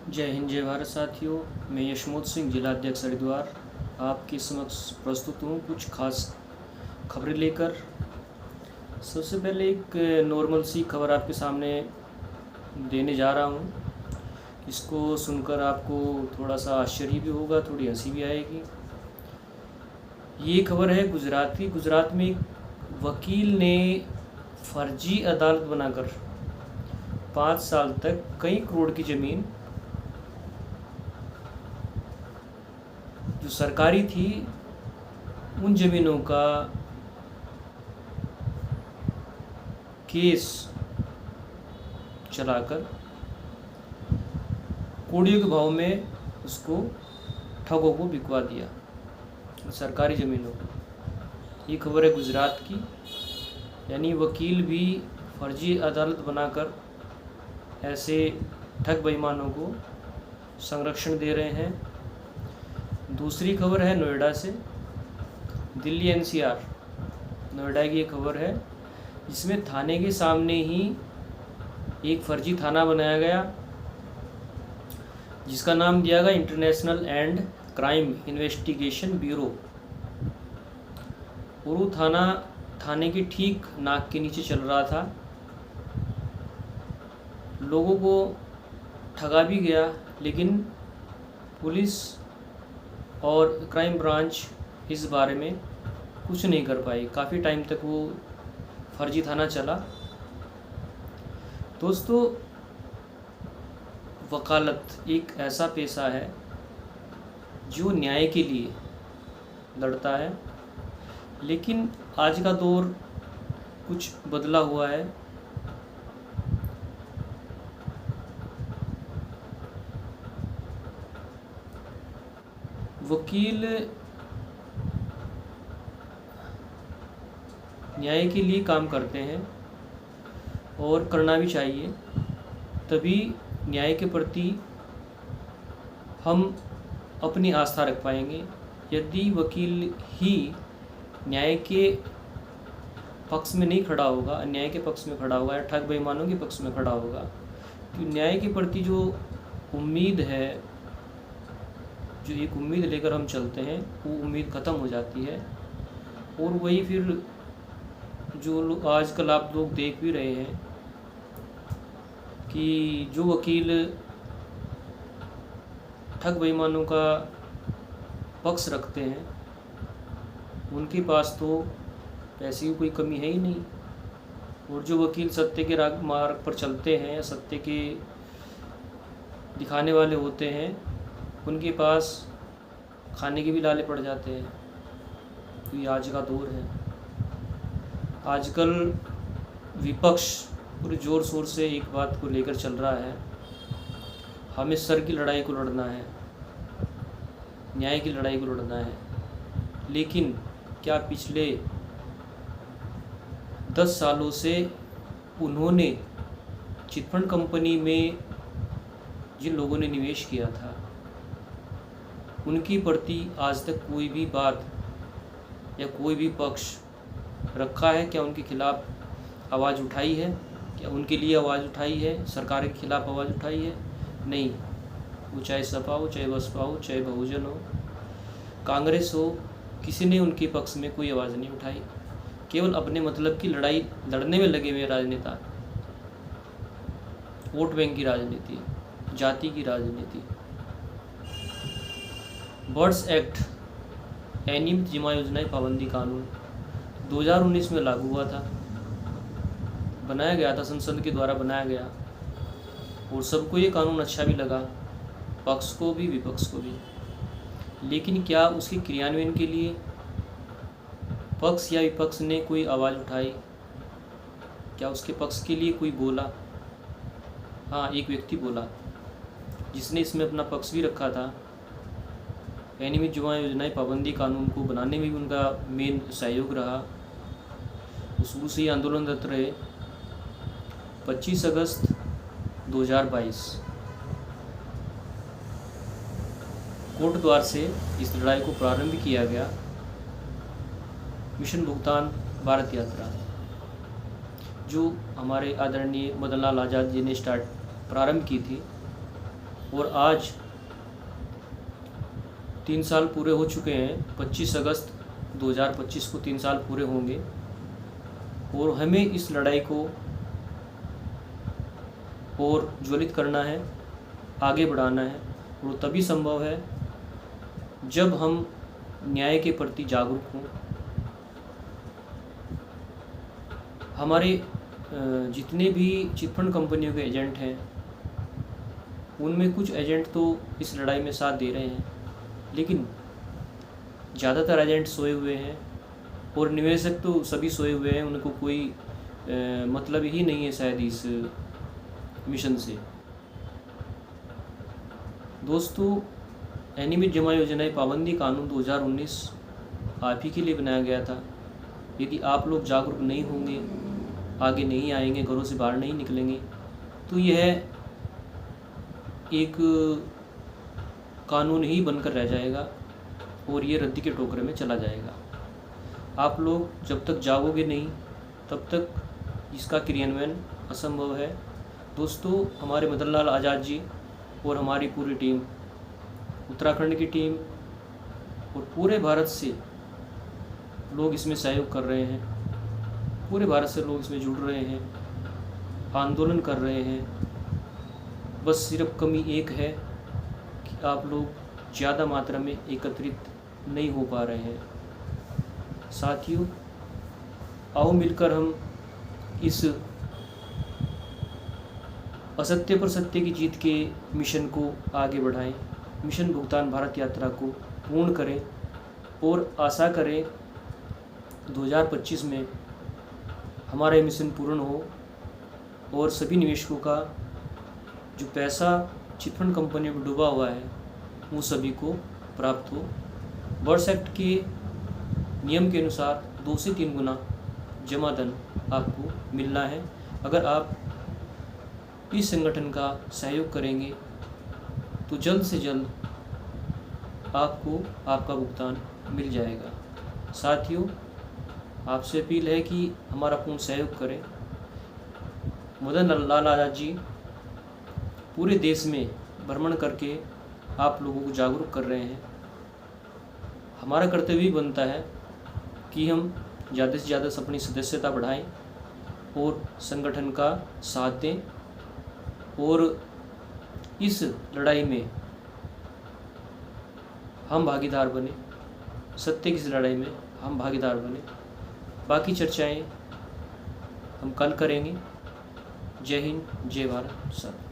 जय हिंद, जय भारत साथियों। मैं यशमोत सिंह, जिला अध्यक्ष हरिद्वार, आपके समक्ष प्रस्तुत हूँ कुछ खास खबरें लेकर। सबसे पहले एक नॉर्मल सी खबर आपके सामने देने जा रहा हूँ। इसको सुनकर आपको थोड़ा सा आश्चर्य भी होगा, थोड़ी हंसी भी आएगी। ये खबर है गुजरात में एक वकील ने फर्जी अदालत बनाकर 5 साल तक कई करोड़ की ज़मीन जो सरकारी थी उन ज़मीनों का केस चलाकर कौड़ियों के भाव में उसको ठगों को बिकवा दिया, सरकारी ज़मीनों को। ये खबर है गुजरात की। यानी वकील भी फर्जी अदालत बनाकर ऐसे ठग बेईमानों को संरक्षण दे रहे हैं। दूसरी खबर है नोएडा से, दिल्ली एनसीआर नोएडा की ये खबर है, जिसमें थाने के सामने ही एक फर्जी थाना बनाया गया, जिसका नाम दिया गया international and crime investigation bureau. और वो थाने के ठीक नाक के नीचे चल रहा था। लोगों को ठगा भी गया, लेकिन पुलिस और क्राइम ब्रांच इस बारे में कुछ नहीं कर पाई। काफ़ी टाइम तक वो फर्जी थाना चला। दोस्तों, वकालत एक ऐसा पेशा है जो न्याय के लिए लड़ता है, लेकिन आज का दौर कुछ बदला हुआ है। वकील न्याय के लिए काम करते हैं और करना भी चाहिए, तभी न्याय के प्रति हम अपनी आस्था रख पाएंगे। यदि वकील ही न्याय के पक्ष में नहीं खड़ा होगा, अन्याय के पक्ष में खड़ा होगा या ठग बेईमानों के पक्ष में खड़ा होगा, तो न्याय के प्रति जो उम्मीद है, जो एक उम्मीद लेकर हम चलते हैं, वो उम्मीद ख़त्म हो जाती है। और वही फिर जो आजकल आप लोग देख भी रहे हैं कि जो वकील ठग बेईमानों का पक्ष रखते हैं, उनके पास तो पैसे की कोई कमी है ही नहीं। और जो वकील सत्य के मार्ग पर चलते हैं या सत्य के दिखाने वाले होते हैं, उनके पास खाने के भी लाले पड़ जाते हैं। तो ये आज का दौर है। आजकल विपक्ष पूरे ज़ोर शोर से एक बात को लेकर चल रहा है, हमें सर की लड़ाई को लड़ना है, न्याय की लड़ाई को लड़ना है। लेकिन क्या पिछले 10 सालों से उन्होंने चिटफंड कंपनी में जिन लोगों ने निवेश किया था, उनकी प्रति आज तक कोई भी बात या कोई भी पक्ष रखा है? क्या उनके खिलाफ़ आवाज़ उठाई है? क्या उनके लिए आवाज़ उठाई है? सरकार के खिलाफ़ आवाज़ उठाई है? नहीं। वो चाहे सपा हो, चाहे बसपा हो, चाहे बहुजन हो, कांग्रेस हो, किसी ने उनके पक्ष में कोई आवाज़ नहीं उठाई। केवल अपने मतलब की लड़ाई लड़ने में लगे हुए राजनेता, वोट बैंक की राजनीति, जाति की राजनीति। बर्ड्स एक्ट, अनियमित जमा योजनाएं पाबंदी कानून 2019 में लागू हुआ था, बनाया गया था, संसद के द्वारा बनाया गया, और सबको ये कानून अच्छा भी लगा, पक्ष को भी विपक्ष को भी। लेकिन क्या उसके क्रियान्वयन के लिए पक्ष या विपक्ष ने कोई आवाज़ उठाई? क्या उसके पक्ष के लिए कोई बोला? हाँ, एक व्यक्ति बोला, जिसने इसमें अपना पक्ष भी रखा था। अनियमित जमा योजनाएं पाबंदी कानून को बनाने में भी उनका मेन सहयोग रहा। शुरू से ही आंदोलनरत रहे। 25 अगस्त 2022 कोर्ट द्वार से इस लड़ाई को प्रारंभ किया गया। मिशन भुगतान भारत यात्रा, जो हमारे आदरणीय मदन लाल आज़ाद जी ने प्रारंभ की थी, और आज 3 साल पूरे हो चुके हैं। 25 अगस्त 2025 को 3 साल पूरे होंगे और हमें इस लड़ाई को और ज्वलित करना है, आगे बढ़ाना है। और तभी संभव है जब हम न्याय के प्रति जागरूक हों। हमारे जितने भी चिटफंड कंपनियों के एजेंट हैं, उनमें कुछ एजेंट तो इस लड़ाई में साथ दे रहे हैं, लेकिन ज़्यादातर एजेंट सोए हुए हैं और निवेशक तो सभी सोए हुए हैं। उनको कोई मतलब ही नहीं है शायद इस मिशन से। दोस्तों, अनियमित जमा योजनाएं पाबंदी कानून 2019 आप ही के लिए बनाया गया था। यदि आप लोग जागरूक नहीं होंगे, आगे नहीं आएंगे, घरों से बाहर नहीं निकलेंगे, तो यह एक कानून ही बनकर रह जाएगा और ये रद्दी के टोकरे में चला जाएगा। आप लोग जब तक जागोगे नहीं, तब तक इसका क्रियान्वयन असंभव है। दोस्तों, हमारे मदन लाल आज़ाद जी और हमारी पूरी टीम, उत्तराखंड की टीम और पूरे भारत से लोग इसमें सहयोग कर रहे हैं। पूरे भारत से लोग इसमें जुड़ रहे हैं, आंदोलन कर रहे हैं। बस सिर्फ कमी एक है कि आप लोग ज़्यादा मात्रा में एकत्रित नहीं हो पा रहे हैं। साथियों, आओ मिलकर हम इस असत्य पर सत्य की जीत के मिशन को आगे बढ़ाएं, मिशन भुगतान भारत यात्रा को पूर्ण करें और आशा करें 2025 में हमारा ये मिशन पूर्ण हो और सभी निवेशकों का जो पैसा चिटफंड कंपनियों में डूबा हुआ है वो सभी को प्राप्त हो। वर्ष एक्ट के नियम के अनुसार 2 से 3 गुना जमा धन आपको मिलना है। अगर आप इस संगठन का सहयोग करेंगे तो जल्द से जल्द आपको आपका भुगतान मिल जाएगा। साथियों, आपसे अपील है कि हमारा पूर्ण सहयोग करें। मदन लाल आज़ाद जी पूरे देश में भ्रमण करके आप लोगों को जागरूक कर रहे हैं। हमारा कर्तव्य भी बनता है कि हम ज़्यादा से ज़्यादा अपनी सदस्यता बढ़ाएं और संगठन का साथ दें और इस लड़ाई में हम भागीदार बने, सत्य की इस लड़ाई में हम भागीदार बने। बाकी चर्चाएं हम कल करेंगे। जय हिंद, जय भारत सर।